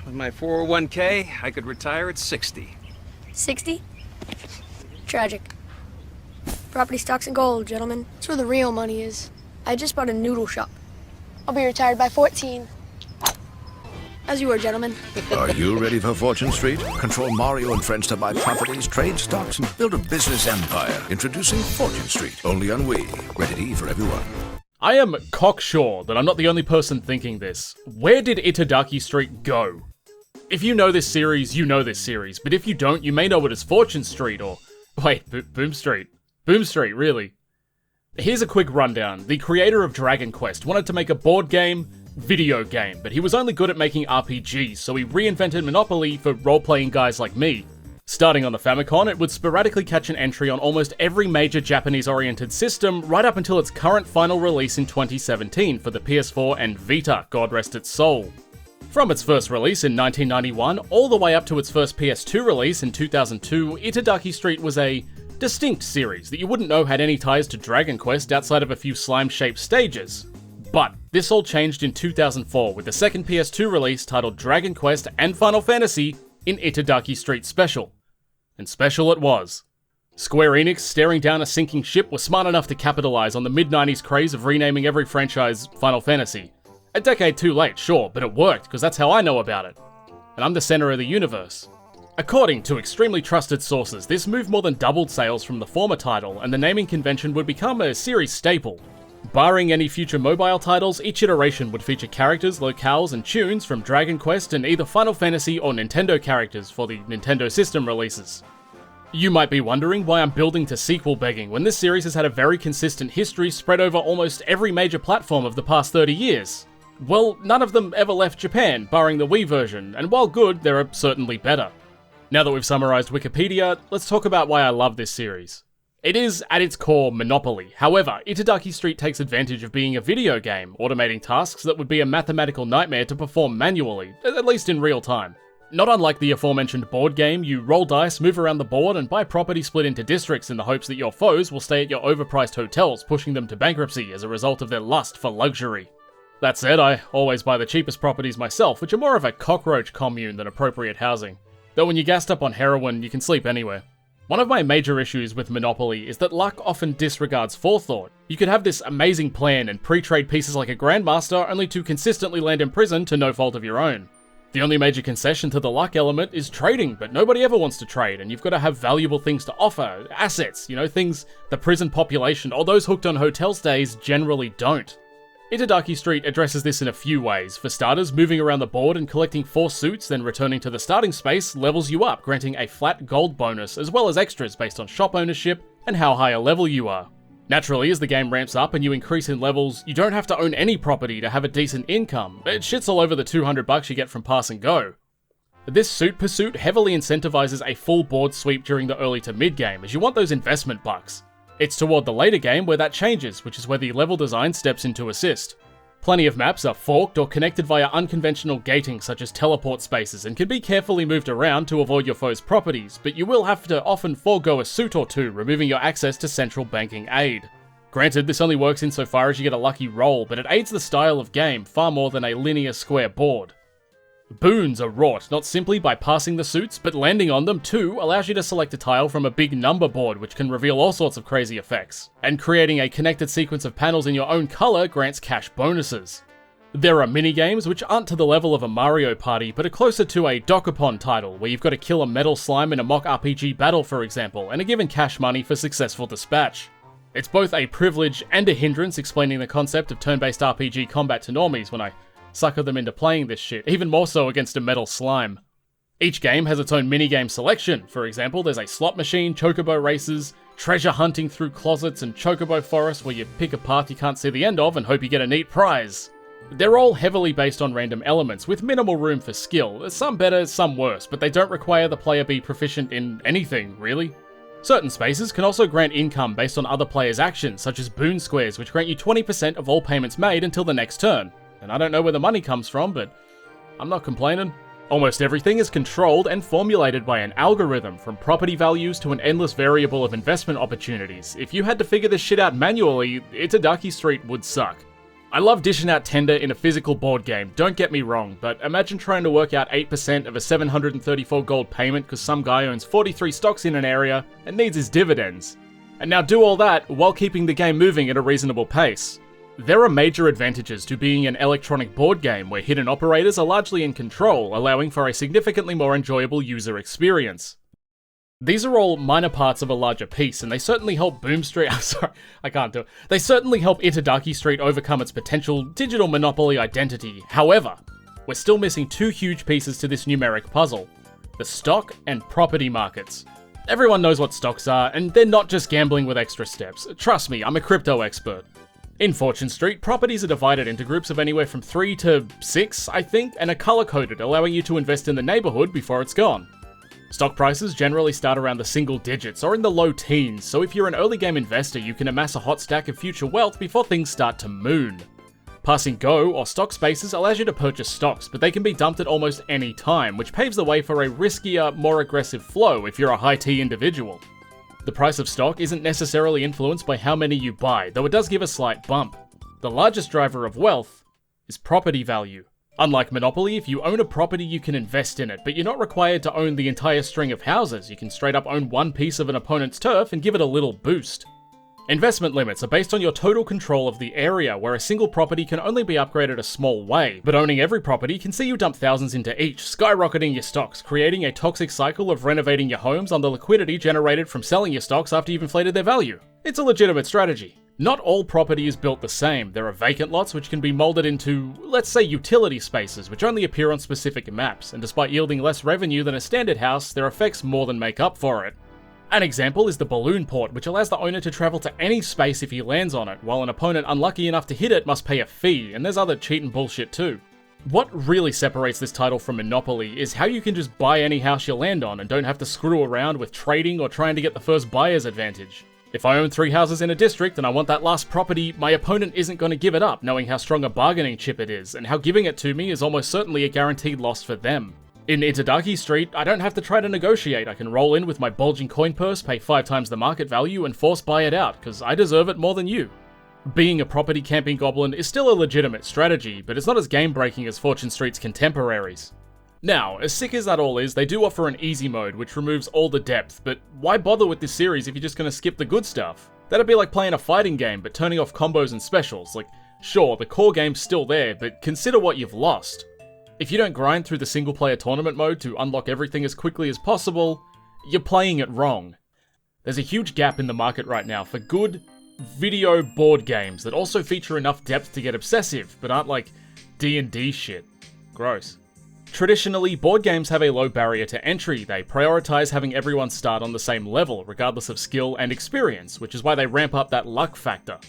With my 401k, I could retire at 60. 60? Tragic. Property, stocks, and gold, gentlemen. That's where the real money is. I just bought a noodle shop. I'll be retired by 14. As you were, gentlemen. Are you ready for Fortune Street? Control Mario and friends to buy properties, trade stocks, and build a business empire. Introducing Fortune Street, only on Wii. Rated E for everyone. I am cocksure that I'm not the only person thinking this. Where did Itadaki Street go? If you know this series, you know this series, but if you don't, you may know it as Fortune Street or... Wait, Boom Street. Boom Street, really? Here's a quick rundown. The creator of Dragon Quest wanted to make a board game, video game, but he was only good at making RPGs, so he reinvented Monopoly for role-playing guys like me. Starting on the Famicom, it would sporadically catch an entry on almost every major Japanese-oriented system right up until its current final release in 2017 for the PS4 and Vita, God rest its soul. From its first release in 1991 all the way up to its first PS2 release in 2002, Itadaki Street was a distinct series that you wouldn't know had any ties to Dragon Quest outside of a few slime-shaped stages. But this all changed in 2004 with the second PS2 release titled Dragon Quest and Final Fantasy in Itadaki Street Special. And special it was. Square Enix, staring down a sinking ship, was smart enough to capitalize on the mid-90s craze of renaming every franchise Final Fantasy. A decade too late, sure, but it worked, because that's how I know about it. And I'm the center of the universe. According to extremely trusted sources, this move more than doubled sales from the former title, and the naming convention would become a series staple. Barring any future mobile titles, each iteration would feature characters, locales, and tunes from Dragon Quest and either Final Fantasy or Nintendo characters for the Nintendo system releases. You might be wondering why I'm building to sequel begging when this series has had a very consistent history spread over almost every major platform of the past 30 years. Well, none of them ever left Japan, barring the Wii version, and while good, there are certainly better. Now that we've summarized Wikipedia, let's talk about why I love this series. It is, at its core, Monopoly. However, Itadaki Street takes advantage of being a video game, automating tasks that would be a mathematical nightmare to perform manually, at least in real time. Not unlike the aforementioned board game, you roll dice, move around the board, and buy property split into districts in the hopes that your foes will stay at your overpriced hotels, pushing them to bankruptcy as a result of their lust for luxury. That said, I always buy the cheapest properties myself, which are more of a cockroach commune than appropriate housing. Though when you're gassed up on heroin, you can sleep anywhere. One of my major issues with Monopoly is that luck often disregards forethought. You could have this amazing plan and pre-trade pieces like a grandmaster only to consistently land in prison to no fault of your own. The only major concession to the luck element is trading, but nobody ever wants to trade, and you've got to have valuable things to offer, assets, things the prison population or those hooked on hotel stays generally don't. Itadaki Street addresses this in a few ways. For starters, moving around the board and collecting 4 suits, then returning to the starting space levels you up, granting a flat gold bonus, as well as extras based on shop ownership and how high a level you are. Naturally, as the game ramps up and you increase in levels, you don't have to own any property to have a decent income. It shits all over the $200 you get from pass and go. This suit pursuit heavily incentivizes a full board sweep during the early to mid game, as you want those investment bucks. It's toward the later game where that changes, which is where the level design steps in to assist. Plenty of maps are forked or connected via unconventional gating such as teleport spaces and can be carefully moved around to avoid your foe's properties, but you will have to often forego a suit or two, removing your access to central banking aid. Granted, this only works insofar as you get a lucky roll, but it aids the style of game far more than a linear square board. Boons are wrought not simply by passing the suits, but landing on them too allows you to select a tile from a big number board which can reveal all sorts of crazy effects, and creating a connected sequence of panels in your own colour grants cash bonuses. There are minigames which aren't to the level of a Mario Party, but are closer to a Dokapon title, where you've got to kill a metal slime in a mock RPG battle for example, and are given cash money for successful dispatch. It's both a privilege and a hindrance explaining the concept of turn-based RPG combat to normies when I sucker them into playing this shit, even more so against a metal slime. Each game has its own minigame selection. For example, there's a slot machine, chocobo races, treasure hunting through closets, and chocobo forest where you pick a path you can't see the end of and hope you get a neat prize. They're all heavily based on random elements, with minimal room for skill, some better, some worse, but they don't require the player be proficient in anything, really. Certain spaces can also grant income based on other players' actions, such as boon squares, which grant you 20% of all payments made until the next turn. And I don't know where the money comes from, but I'm not complaining. Almost everything is controlled and formulated by an algorithm, from property values to an endless variable of investment opportunities. If you had to figure this shit out manually, Itadaki Street would suck. I love dishing out tender in a physical board game, don't get me wrong, but imagine trying to work out 8% of a 734 gold payment because some guy owns 43 stocks in an area and needs his dividends. And now do all that while keeping the game moving at a reasonable pace. There are major advantages to being an electronic board game where hidden operators are largely in control, allowing for a significantly more enjoyable user experience. These are all minor parts of a larger piece, and they certainly help They certainly help Itadaki Street overcome its potential digital monopoly identity. However, we're still missing two huge pieces to this numeric puzzle: the stock and property markets. Everyone knows what stocks are, and they're not just gambling with extra steps. Trust me, I'm a crypto expert. In Fortune Street, properties are divided into groups of anywhere from 3 to 6, I think, and are color-coded, allowing you to invest in the neighborhood before it's gone. Stock prices generally start around the single digits or in the low teens, so if you're an early game investor, you can amass a hot stack of future wealth before things start to moon. Passing go or stock spaces allows you to purchase stocks, but they can be dumped at almost any time, which paves the way for a riskier, more aggressive flow if you're a high-T individual. The price of stock isn't necessarily influenced by how many you buy, though it does give a slight bump. The largest driver of wealth is property value. Unlike Monopoly, if you own a property you can invest in it, but you're not required to own the entire string of houses. You can straight up own one piece of an opponent's turf and give it a little boost. Investment limits are based on your total control of the area, where a single property can only be upgraded a small way, but owning every property can see you dump thousands into each, skyrocketing your stocks, creating a toxic cycle of renovating your homes on the liquidity generated from selling your stocks after you've inflated their value. It's a legitimate strategy. Not all property is built the same. There are vacant lots which can be molded into, let's say, utility spaces, which only appear on specific maps, and despite yielding less revenue than a standard house, their effects more than make up for it. An example is the balloon port, which allows the owner to travel to any space if he lands on it, while an opponent unlucky enough to hit it must pay a fee, and there's other cheat and bullshit too. What really separates this title from Monopoly is how you can just buy any house you land on and don't have to screw around with trading or trying to get the first buyer's advantage. If I own 3 houses in a district and I want that last property, my opponent isn't going to give it up, knowing how strong a bargaining chip it is, and how giving it to me is almost certainly a guaranteed loss for them. In Itadaki Street, I don't have to try to negotiate. I can roll in with my bulging coin purse, pay 5 times the market value, and force buy it out, because I deserve it more than you. Being a property camping goblin is still a legitimate strategy, but it's not as game-breaking as Fortune Street's contemporaries. Now, as sick as that all is, they do offer an easy mode, which removes all the depth, but why bother with this series if you're just going to skip the good stuff? That'd be like playing a fighting game, but turning off combos and specials. Like, sure, the core game's still there, but consider what you've lost. If you don't grind through the single-player tournament mode to unlock everything as quickly as possible, you're playing it wrong. There's a huge gap in the market right now for good video board games that also feature enough depth to get obsessive, but aren't like D&D shit. Gross. Traditionally, board games have a low barrier to entry. They prioritize having everyone start on the same level, regardless of skill and experience, which is why they ramp up that luck factor.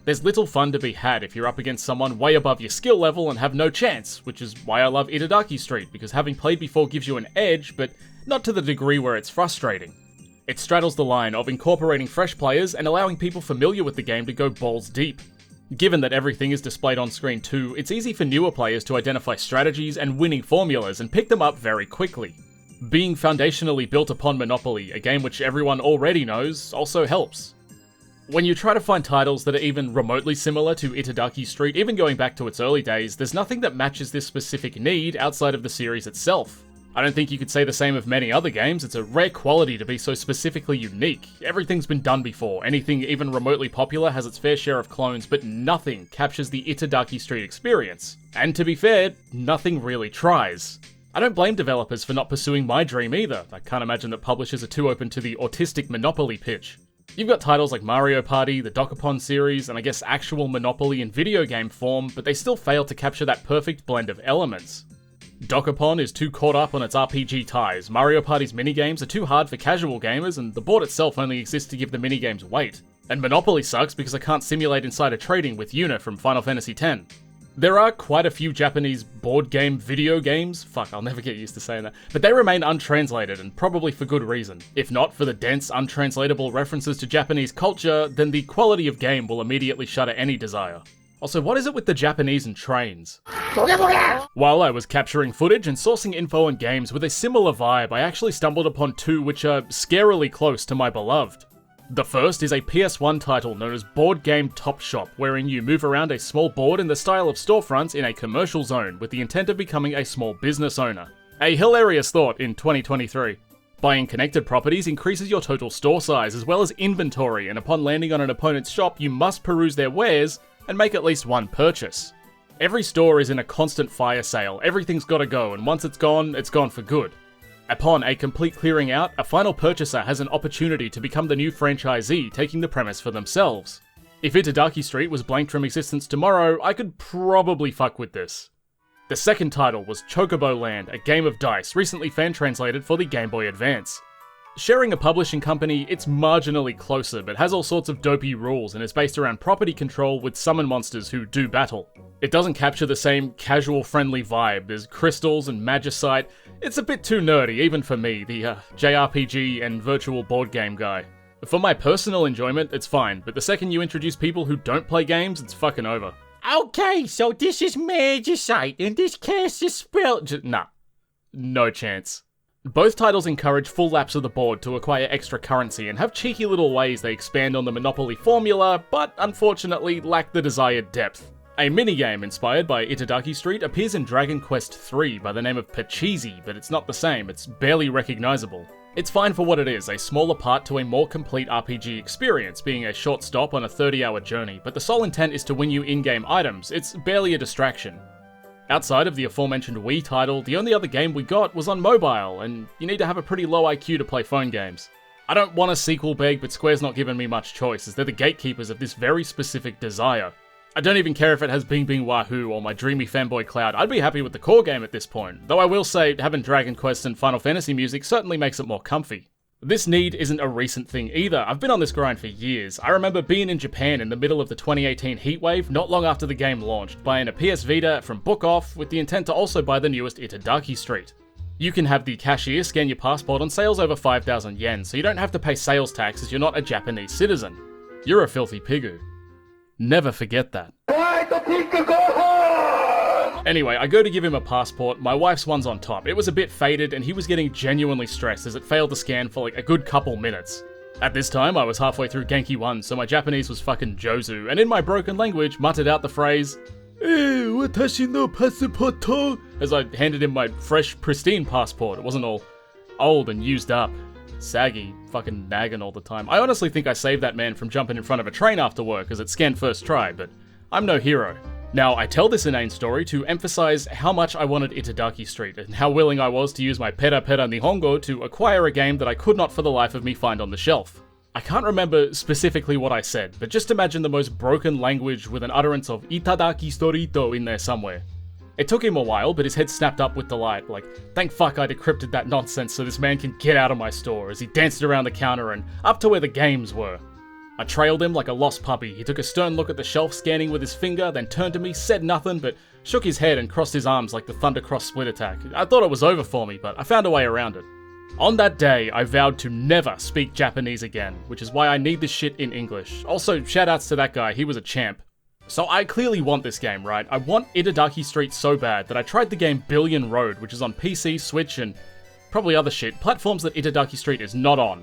There's little fun to be had if you're up against someone way above your skill level and have no chance, which is why I love Itadaki Street, because having played before gives you an edge, but not to the degree where it's frustrating. It straddles the line of incorporating fresh players and allowing people familiar with the game to go balls deep. Given that everything is displayed on screen too, it's easy for newer players to identify strategies and winning formulas and pick them up very quickly. Being foundationally built upon Monopoly, a game which everyone already knows, also helps. When you try to find titles that are even remotely similar to Itadaki Street, even going back to its early days, there's nothing that matches this specific need outside of the series itself. I don't think you could say the same of many other games. It's a rare quality to be so specifically unique. Everything's been done before. Anything even remotely popular has its fair share of clones, but nothing captures the Itadaki Street experience. And to be fair, nothing really tries. I don't blame developers for not pursuing my dream either. I can't imagine that publishers are too open to the autistic Monopoly pitch. You've got titles like Mario Party, the Dokapon series, and I guess actual Monopoly in video game form, but they still fail to capture that perfect blend of elements. Dokapon is too caught up on its RPG ties, Mario Party's minigames are too hard for casual gamers, and the board itself only exists to give the minigames weight. And Monopoly sucks because I can't simulate insider trading with Yuna from Final Fantasy X. There are quite a few Japanese board game video games, fuck, I'll never get used to saying that, but they remain untranslated, and probably for good reason. If not for the dense, untranslatable references to Japanese culture, then the quality of game will immediately shutter any desire. Also, what is it with the Japanese and trains? While I was capturing footage and sourcing info on games with a similar vibe, I actually stumbled upon 2 which are scarily close to my beloved. The first is a PS1 title known as Board Game Top Shop, wherein you move around a small board in the style of storefronts in a commercial zone with the intent of becoming a small business owner. A hilarious thought in 2023. Buying connected properties increases your total store size as well as inventory, and upon landing on an opponent's shop, you must peruse their wares and make at least one purchase. Every store is in a constant fire sale, everything's gotta go, and once it's gone for good. Upon a complete clearing out, a final purchaser has an opportunity to become the new franchisee, taking the premise for themselves. If Itadaki Street was blanked from existence tomorrow, I could probably fuck with this. The second title was Chocobo Land, a game of dice, recently fan-translated for the Game Boy Advance. Sharing a publishing company, it's marginally closer, but has all sorts of dopey rules and is based around property control with summon monsters who do battle. It doesn't capture the same casual friendly vibe, there's crystals and magicite. It's a bit too nerdy, even for me, the JRPG and virtual board game guy. For my personal enjoyment, it's fine, but the second you introduce people who don't play games, it's fucking over. Okay, so this is magicite and this cast is spelled... Nah. No chance. Both titles encourage full laps of the board to acquire extra currency and have cheeky little ways they expand on the Monopoly formula, but unfortunately lack the desired depth. A minigame inspired by Itadaki Street appears in Dragon Quest III by the name of Pachisi, but it's not the same, it's barely recognizable. It's fine for what it is, a smaller part to a more complete RPG experience, being a short stop on a 30-hour journey, but the sole intent is to win you in-game items, it's barely a distraction. Outside of the aforementioned Wii title, the only other game we got was on mobile, and you need to have a pretty low IQ to play phone games. I don't want a sequel beg, but Square's not given me much choice, as they're the gatekeepers of this very specific desire. I don't even care if it has Bing Bing Wahoo or my dreamy fanboy cloud, I'd be happy with the core game at this point, though I will say having Dragon Quest and Final Fantasy music certainly makes it more comfy. This need isn't a recent thing either, I've been on this grind for years. I remember being in Japan in the middle of the 2018 heatwave not long after the game launched, buying a PS Vita from Book Off with the intent to also buy the newest Itadaki Street. You can have the cashier scan your passport on sales over 5,000 yen, so you don't have to pay sales tax as you're not a Japanese citizen. You're a filthy pigu. Never forget that. Anyway, I go to give him a passport, my wife's one's on top. It was a bit faded and he was getting genuinely stressed as it failed to scan for like a good couple minutes. At this time, I was halfway through Genki 1, so my Japanese was fucking Jozu, and in my broken language, muttered out the phrase, Watashi no passporto, as I handed him my fresh, pristine passport. It wasn't all old and used up. Saggy, fucking nagging all the time. I honestly think I saved that man from jumping in front of a train after work as it scanned first try, but I'm no hero. Now, I tell this inane story to emphasize how much I wanted Itadaki Street, and how willing I was to use my pera pera nihongo to acquire a game that I could not for the life of me find on the shelf. I can't remember specifically what I said, but just imagine the most broken language with an utterance of Itadaki Storito in there somewhere. It took him a while, but his head snapped up with delight, like, thank fuck I decrypted that nonsense so this man can get out of my store, as he danced around the counter and up to where the games were. I trailed him like a lost puppy. He took a stern look at the shelf, scanning with his finger, then turned to me, said nothing, but shook his head and crossed his arms like the Thundercross split attack. I thought it was over for me, but I found a way around it. On that day, I vowed to never speak Japanese again, which is why I need this shit in English. Also, shoutouts to that guy, he was a champ. So I clearly want this game, right? I want Itadaki Street so bad that I tried the game Billion Road, which is on PC, Switch, and probably other shit, platforms that Itadaki Street is not on.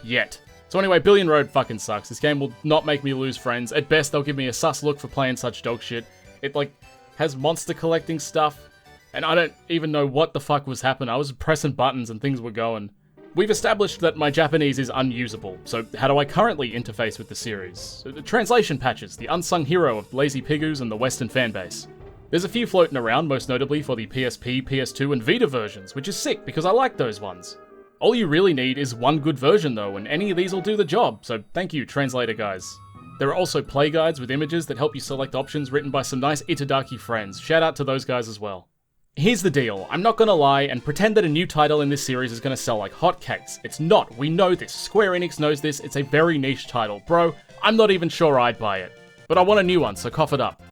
Yet. So anyway, Billion Road fucking sucks. This game will not make me lose friends. At best, they'll give me a sus look for playing such dog shit. It, like, has monster collecting stuff, and I don't even know what the fuck was happening. I was pressing buttons and things were going. We've established that my Japanese is unusable, so how do I currently interface with the series? The translation patches, the unsung hero of lazy pigus and the Western fanbase. There's a few floating around, most notably for the PSP, PS2, and Vita versions, which is sick because I like those ones. All you really need is one good version though, and any of these will do the job, so thank you, translator guys. There are also play guides with images that help you select options written by some nice Itadaki friends. Shout out to those guys as well. Here's the deal, I'm not gonna lie and pretend that a new title in this series is gonna sell like hotcakes. It's not, we know this, Square Enix knows this, it's a very niche title. Bro, I'm not even sure I'd buy it. But I want a new one, so cough it up.